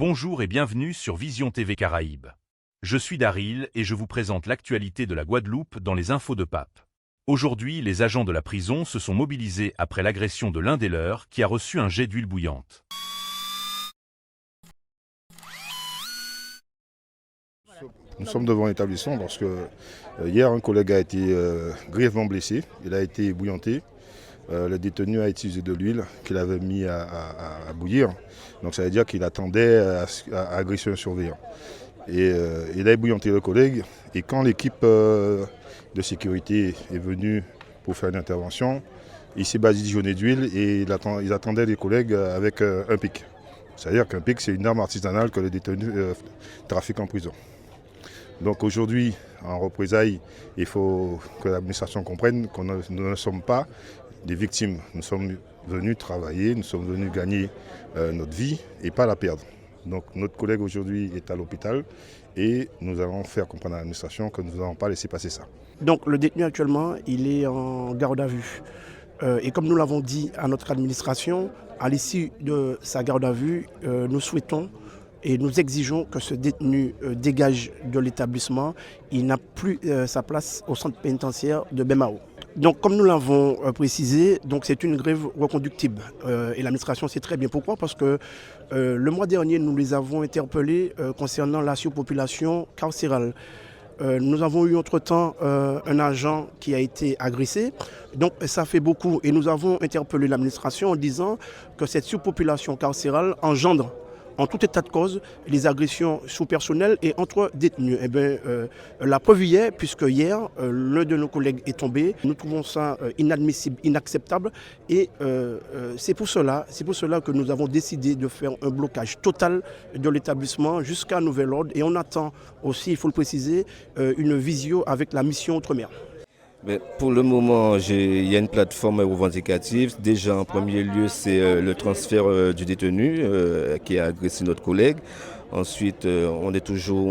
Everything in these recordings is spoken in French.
Bonjour et bienvenue sur Vision TV Caraïbes. Je suis Daryl et je vous présente l'actualité de la Guadeloupe dans les infos de Pape. Aujourd'hui, les agents de la prison se sont mobilisés après l'agression de l'un des leurs qui a reçu un jet d'huile bouillante. Nous sommes devant l'établissement parce que hier un collègue a été grièvement blessé, il a été ébouillanté. Le détenu a utilisé de l'huile qu'il avait mis à bouillir. Donc ça veut dire qu'il attendait à agresser un surveillant. Et il a ébouillanté le collègue. Et quand l'équipe de sécurité est venue pour faire une intervention, il s'est badigeonné d'huile et il attendait les collègues avec un pic. C'est-à-dire qu'un pic, c'est une arme artisanale que les détenus trafiquent en prison. Donc aujourd'hui, en représailles, il faut que l'administration comprenne que nous ne sommes pas des victimes. Nous sommes venus travailler, nous sommes venus gagner notre vie et pas la perdre. Donc notre collègue aujourd'hui est à l'hôpital et nous allons faire comprendre à l'administration que nous n'allons pas laisser passer ça. Donc le détenu actuellement, il est en garde à vue. Et comme nous l'avons dit à notre administration, à l'issue de sa garde à vue, nous souhaitons et nous exigeons que ce détenu dégage de l'établissement. Il n'a plus sa place au centre pénitentiaire de Bemao. Donc comme nous l'avons précisé, c'est une grève reconductible. Et l'administration sait très bien pourquoi, parce que le mois dernier, nous les avons interpellés concernant la surpopulation carcérale. Nous avons eu entre-temps un agent qui a été agressé, donc ça fait beaucoup. Et nous avons interpellé l'administration en disant que cette surpopulation carcérale engendre en tout état de cause les agressions sous personnel et entre détenus. La preuve hier, puisque hier, l'un de nos collègues est tombé, nous trouvons ça inadmissible, inacceptable. Et c'est pour cela que nous avons décidé de faire un blocage total de l'établissement jusqu'à nouvel ordre. Et on attend aussi, il faut le préciser, une visio avec la mission Outre-mer. Mais pour le moment, il y a une plateforme revendicative. Déjà, en premier lieu, c'est le transfert du détenu qui a agressé notre collègue. Ensuite, on est toujours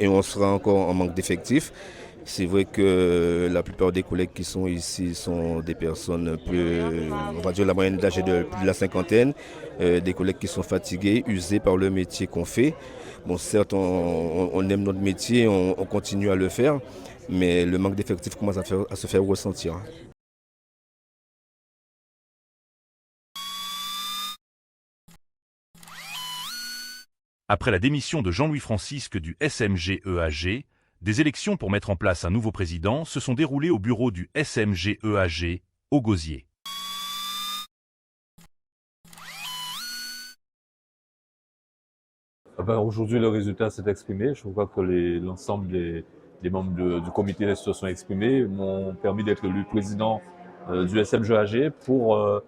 et on sera encore en manque d'effectifs. C'est vrai que la plupart des collègues qui sont ici sont des personnes on va dire la moyenne d'âge est de plus de la cinquantaine, des collègues qui sont fatigués, usés par le métier qu'on fait. Bon, certes, on aime notre métier, on continue à le faire, mais le manque d'effectifs commence à se faire ressentir. Après la démission de Jean-Louis Francisque du SMG-EAG, des élections pour mettre en place un nouveau président se sont déroulées au bureau du SMG-EAG, au Gosier. Aujourd'hui, le résultat s'est exprimé. Je crois que l'ensemble des membres du comité se sont exprimés, m'ont permis d'être élu président du SMG-EAG pour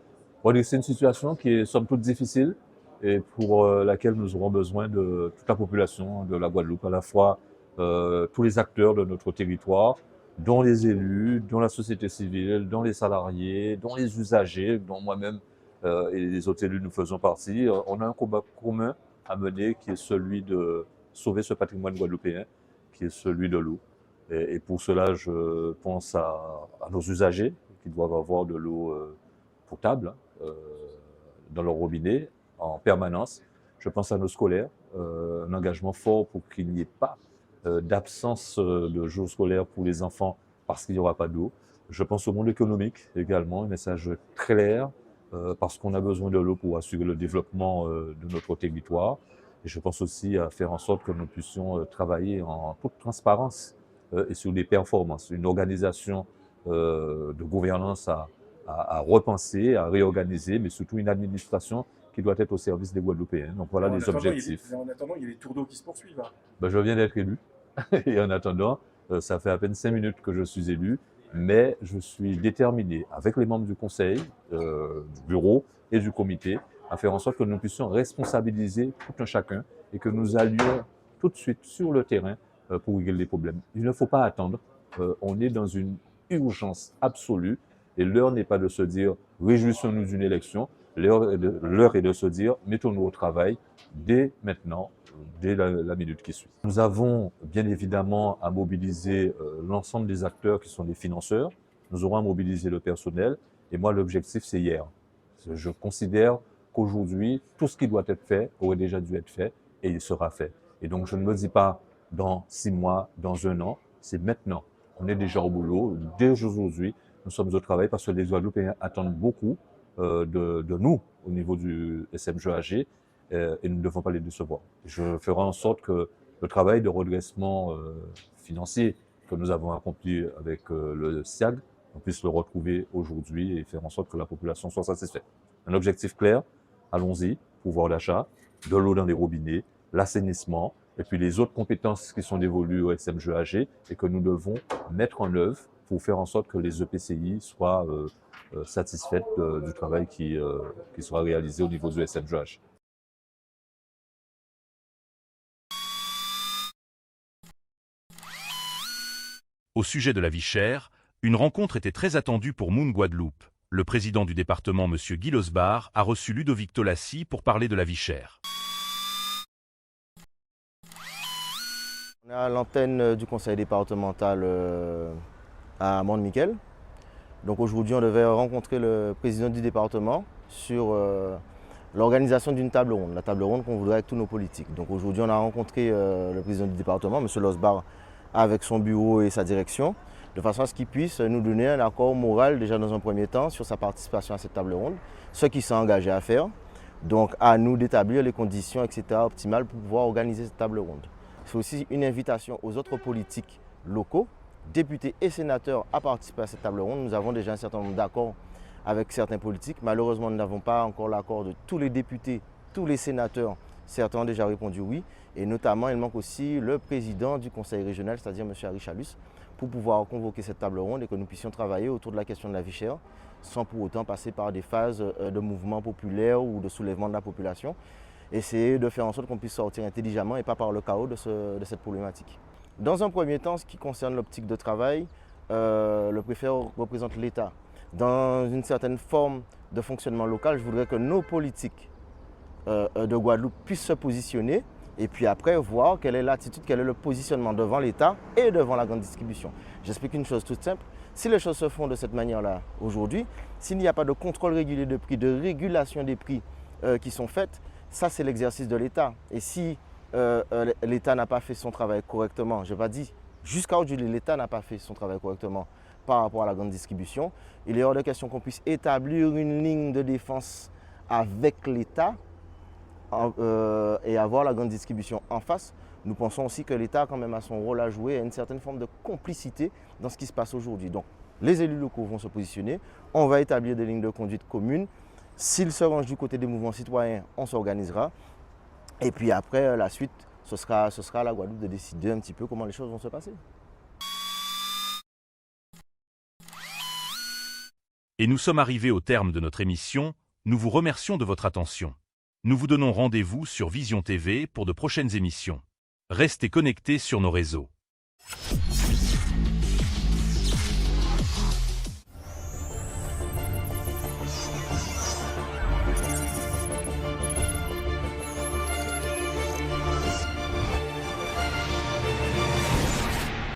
redresser une situation qui est somme toute difficile et pour laquelle nous aurons besoin de toute la population de la Guadeloupe, à la fois tous les acteurs de notre territoire, dont les élus, dont la société civile, dont les salariés, dont les usagers, dont moi-même et les autres élus nous faisons partie. On a un combat commun à mener qui est celui de sauver ce patrimoine guadeloupéen, qui est celui de l'eau. Et pour cela, je pense à nos usagers qui doivent avoir de l'eau potable dans leur robinet en permanence. Je pense à nos scolaires, un engagement fort pour qu'il n'y ait pas d'absence de jours scolaires pour les enfants parce qu'il n'y aura pas d'eau. Je pense au monde économique également, un message clair parce qu'on a besoin de l'eau pour assurer le développement de notre territoire. Et je pense aussi à faire en sorte que nous puissions travailler en toute transparence et sur des performances, une organisation de gouvernance à repenser, à réorganiser, mais surtout une administration qui doit être au service des Guadeloupéens. Donc voilà les objectifs. En attendant, il y a les tours d'eau qui se poursuivent. Je viens d'être élu. Et en attendant, ça fait à peine 5 minutes que je suis élu, mais je suis déterminé, avec les membres du conseil, du bureau et du comité, à faire en sorte que nous puissions responsabiliser tout un chacun et que nous allions tout de suite sur le terrain pour régler les problèmes. Il ne faut pas attendre. On est dans une urgence absolue et l'heure n'est pas de se dire « réjouissons-nous d'une élection ». L'heure est de se dire « mettons-nous au travail dès maintenant ». Dès la minute qui suit. Nous avons bien évidemment à mobiliser l'ensemble des acteurs qui sont les financeurs. Nous aurons à mobiliser le personnel. Et moi, l'objectif, c'est hier. Je considère qu'aujourd'hui, tout ce qui doit être fait aurait déjà dû être fait et il sera fait. Et donc, je ne me dis pas dans 6 mois, dans 1 an, c'est maintenant. On est déjà au boulot. Dès aujourd'hui, nous sommes au travail parce que les Guadeloupéens attendent beaucoup de nous au niveau du SMGAG et nous ne devons pas les décevoir. Je ferai en sorte que le travail de redressement financier que nous avons accompli avec le SIAG, on puisse le retrouver aujourd'hui et faire en sorte que la population soit satisfaite. Un objectif clair, allons-y, pouvoir d'achat, de l'eau dans les robinets, l'assainissement, et puis les autres compétences qui sont dévolues au SMGAG et que nous devons mettre en œuvre pour faire en sorte que les EPCI soient satisfaites du travail qui sera réalisé au niveau du SMGAG. Au sujet de la vie chère, une rencontre était très attendue pour Moon Guadeloupe. Le président du département, M. Guy Losbar, a reçu Ludovic Tolassi pour parler de la vie chère. On est à l'antenne du conseil départemental à Mont-Miquel. Donc aujourd'hui, on devait rencontrer le président du département sur l'organisation d'une table ronde, la table ronde qu'on voudrait avec tous nos politiques. Donc aujourd'hui, on a rencontré le président du département, M. Losbar, avec son bureau et sa direction, de façon à ce qu'il puisse nous donner un accord moral déjà dans un premier temps sur sa participation à cette table ronde, ce qu'il s'est engagé à faire. Donc à nous d'établir les conditions, etc., optimales pour pouvoir organiser cette table ronde. C'est aussi une invitation aux autres politiques locaux, députés et sénateurs à participer à cette table ronde. Nous avons déjà un certain nombre d'accords avec certains politiques. Malheureusement, nous n'avons pas encore l'accord de tous les députés, tous les sénateurs. Certains ont déjà répondu oui. Et notamment, il manque aussi le président du conseil régional, c'est-à-dire M. Harry Chalus, pour pouvoir convoquer cette table ronde et que nous puissions travailler autour de la question de la vie chère, sans pour autant passer par des phases de mouvement populaire ou de soulèvement de la population. Essayer de faire en sorte qu'on puisse sortir intelligemment et pas par le chaos de cette problématique. Dans un premier temps, ce qui concerne l'optique de travail, le préfet représente l'État. Dans une certaine forme de fonctionnement local, je voudrais que nos politiques de Guadeloupe puissent se positionner et puis après voir quelle est l'attitude, quel est le positionnement devant l'État et devant la grande distribution. J'explique une chose toute simple. Si les choses se font de cette manière-là aujourd'hui, s'il n'y a pas de contrôle régulier de prix, de régulation des prix qui sont faites, ça c'est l'exercice de l'État. Et si l'État n'a pas fait son travail correctement, je n'ai pas dit jusqu'à aujourd'hui l'État n'a pas fait son travail correctement par rapport à la grande distribution, il est hors de question qu'on puisse établir une ligne de défense avec l'État et avoir la grande distribution en face. Nous pensons aussi que l'État quand même a son rôle à jouer, a une certaine forme de complicité dans ce qui se passe aujourd'hui. Donc les élus locaux vont se positionner, on va établir des lignes de conduite communes. S'ils se rangent du côté des mouvements citoyens, on s'organisera. Et puis après, la suite, ce sera à la Guadeloupe de décider un petit peu comment les choses vont se passer. Et nous sommes arrivés au terme de notre émission. Nous vous remercions de votre attention. Nous vous donnons rendez-vous sur Vision TV pour de prochaines émissions. Restez connectés sur nos réseaux.